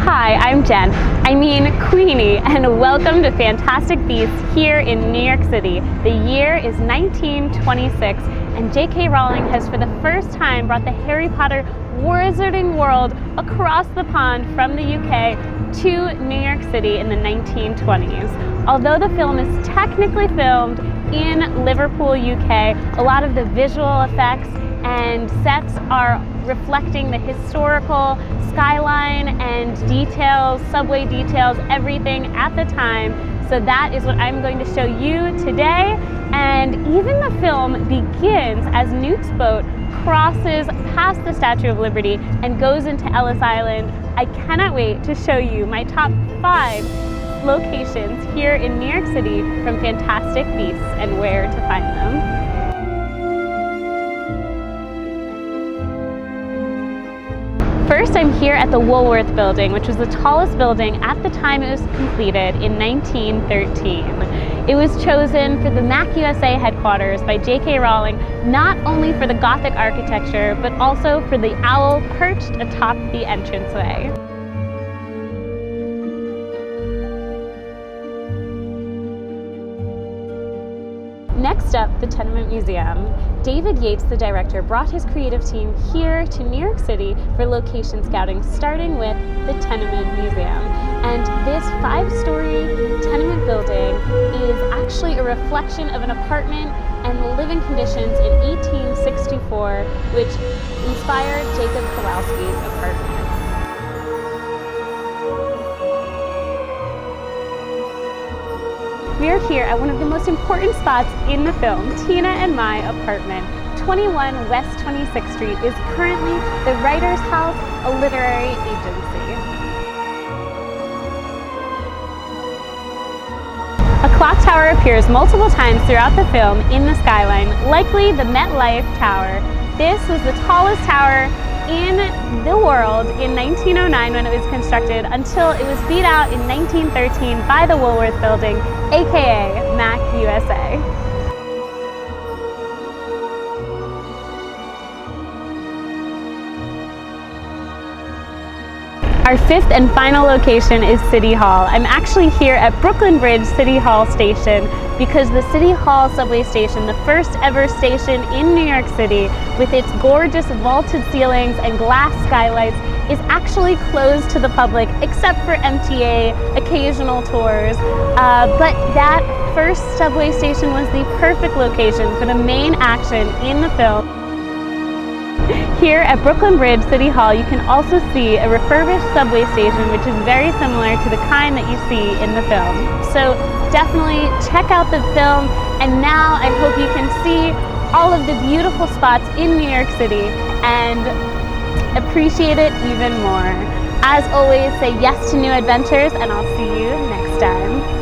Hi, I'm Queenie, and welcome to Fantastic Beasts here in New York City. The year is 1926, and J.K. Rowling has for the first time brought the Harry Potter wizarding world across the pond from the UK to New York City in the 1920s. Although the film is technically filmed in Liverpool, UK, a lot of the visual effects and sets are reflecting the historical skyline and details, subway details, everything at the time. So that is what I'm going to show you today. And even the film begins as Newt's boat crosses past the Statue of Liberty and goes into Ellis Island. I cannot wait to show you my top 5 locations here in New York City from Fantastic Beasts and where to find them. First, I'm here at the Woolworth Building, which was the tallest building at the time it was completed in 1913. It was chosen for the Mac USA headquarters by J.K. Rowling, not only for the Gothic architecture, but also for the owl perched atop the entranceway. Next up, the Tenement Museum. David Yates, the director, brought his creative team here to New York City for location scouting, starting with the Tenement Museum. And this 5-story tenement building is actually a reflection of an apartment and living conditions in 1864, which inspired Jacob Kowalski's apartment. We are here at one of the most important spots in the film, Tina and my apartment. 21 West 26th Street is currently the Writer's House, a literary agency. A clock tower appears multiple times throughout the film in the skyline, likely the MetLife Tower. This was the tallest tower in the world in 1909 when it was constructed, until it was beat out in 1913 by the Woolworth Building, aka Mac USA. Our 5th and final location is City Hall. I'm actually here at Brooklyn Bridge City Hall Station because the City Hall subway station, the first ever station in New York City with its gorgeous vaulted ceilings and glass skylights, is actually closed to the public except for MTA occasional tours. But that first subway station was the perfect location for the main action in the film. Here at Brooklyn Bridge City Hall, you can also see a refurbished subway station, which is very similar to the kind that you see in the film. So definitely check out the film, and now I hope you can see all of the beautiful spots in New York City and appreciate it even more. As always, say yes to new adventures, and I'll see you next time.